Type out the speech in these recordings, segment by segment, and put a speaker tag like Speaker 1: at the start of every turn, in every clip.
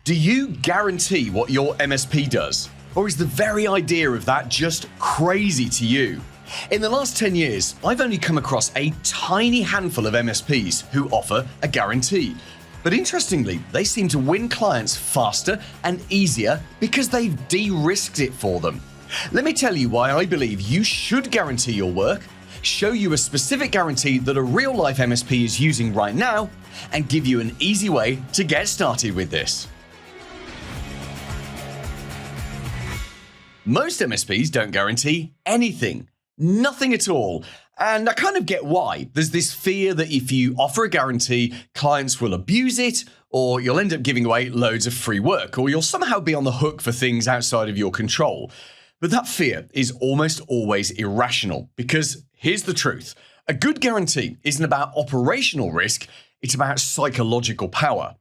Speaker 1: Do you guarantee what your MSP does? Or is the very idea of that just crazy to you? In the last 10 years, I've only come across a tiny handful of MSPs who offer a guarantee. But interestingly, they seem to win clients faster and easier because they've de-risked it for them. Let me tell you why I believe you should guarantee your work, show you a specific guarantee that a real-life MSP is using right now, and give you an easy way to get started with this. Most MSPs don't guarantee anything, nothing at all. And I kind of get why. There's this fear that if you offer a guarantee, clients will abuse it, or you'll end up giving away loads of free work, or you'll somehow be on the hook for things outside of your control. But that fear is almost always irrational, because here's the truth. A good guarantee isn't about operational risk, it's about psychological power.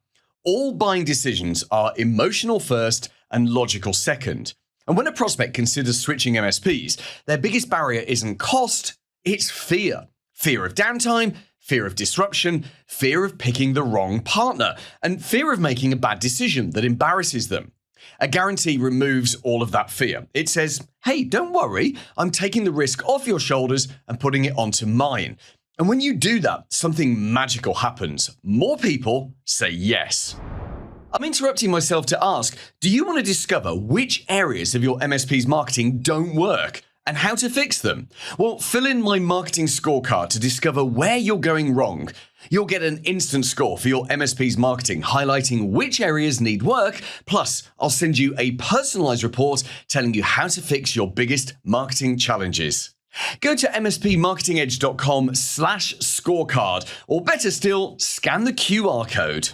Speaker 1: All buying decisions are emotional first and logical second. And when a prospect considers switching MSPs, their biggest barrier isn't cost, it's fear. Fear of downtime, fear of disruption, fear of picking the wrong partner, and fear of making a bad decision that embarrasses them. A guarantee removes all of that fear. It says, hey, don't worry, I'm taking the risk off your shoulders and putting it onto mine. And when you do that, something magical happens. More people say yes. I'm interrupting myself to ask, do you want to discover which areas of your MSP's marketing don't work and how to fix them? Well, fill in my marketing scorecard to discover where you're going wrong. You'll get an instant score for your MSP's marketing, highlighting which areas need work. Plus, I'll send you a personalized report telling you how to fix your biggest marketing challenges. Go to mspmarketingedge.com/scorecard, or better still, scan the QR code.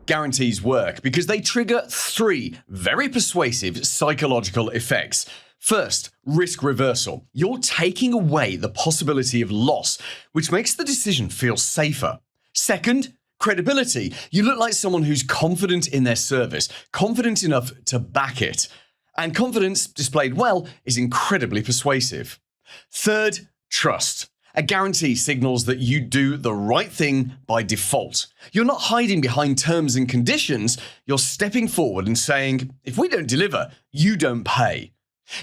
Speaker 1: Guarantees work because they trigger 3 very persuasive psychological effects. First, risk reversal. You're taking away the possibility of loss, which makes the decision feel safer. Second, credibility. You look like someone who's confident in their service, confident enough to back it. And confidence displayed well is incredibly persuasive. Third, trust. A guarantee signals that you do the right thing by default. You're not hiding behind terms and conditions. You're stepping forward and saying, if we don't deliver, you don't pay.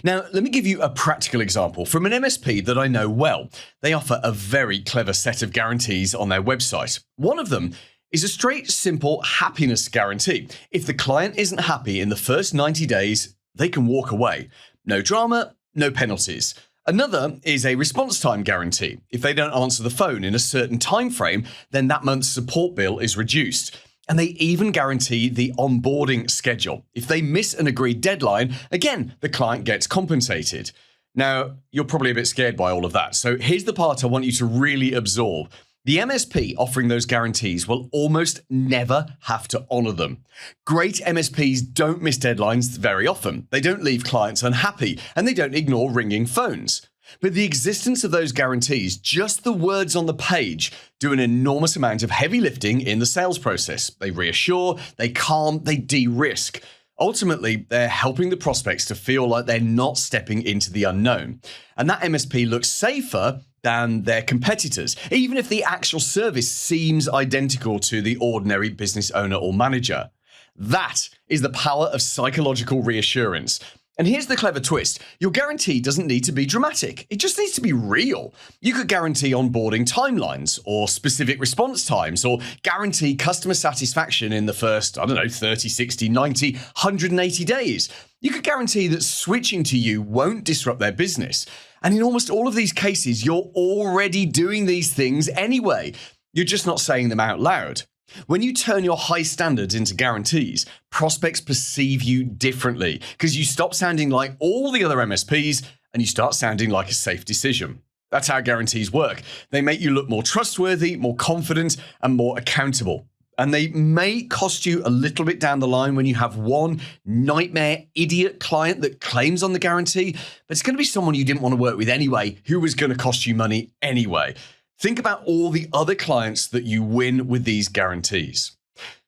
Speaker 1: Now, let me give you a practical example from an MSP that I know well. They offer a very clever set of guarantees on their website. One of them is a straight, simple happiness guarantee. If the client isn't happy in the first 90 days, they can walk away. No drama, no penalties. Another is a response time guarantee. If they don't answer the phone in a certain time frame, then that month's support bill is reduced. And they even guarantee the onboarding schedule. If they miss an agreed deadline, again, the client gets compensated. Now, you're probably a bit scared by all of that. So here's the part I want you to really absorb. The MSP offering those guarantees will almost never have to honor them. Great MSPs don't miss deadlines very often. They don't leave clients unhappy, and they don't ignore ringing phones. But the existence of those guarantees, just the words on the page, do an enormous amount of heavy lifting in the sales process. They reassure, they calm, they de-risk. Ultimately, they're helping the prospects to feel like they're not stepping into the unknown. And that MSP looks safer than their competitors, even if the actual service seems identical to the ordinary business owner or manager. That is the power of psychological reassurance. And here's the clever twist. Your guarantee doesn't need to be dramatic. It just needs to be real. You could guarantee onboarding timelines or specific response times, or guarantee customer satisfaction in the first, 30, 60, 90, 180 days. You could guarantee that switching to you won't disrupt their business. And in almost all of these cases, you're already doing these things anyway. You're just not saying them out loud. When you turn your high standards into guarantees, prospects perceive you differently because you stop sounding like all the other MSPs and you start sounding like a safe decision. That's how guarantees work. They make you look more trustworthy, more confident, and more accountable. And they may cost you a little bit down the line when you have one nightmare idiot client that claims on the guarantee, but it's going to be someone you didn't want to work with anyway, who was going to cost you money anyway. Think about all the other clients that you win with these guarantees.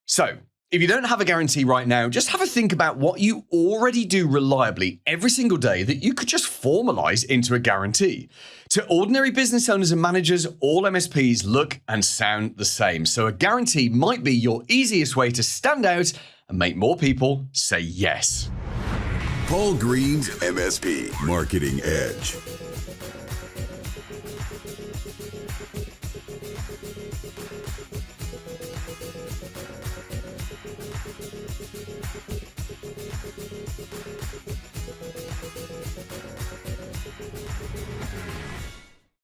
Speaker 1: So, if you don't have a guarantee right now, just have a think about what you already do reliably every single day that you could just formalize into a guarantee. To ordinary business owners and managers, all MSPs look and sound the same. So a guarantee might be your easiest way to stand out and make more people say yes.
Speaker 2: Paul Green's MSP Marketing Edge.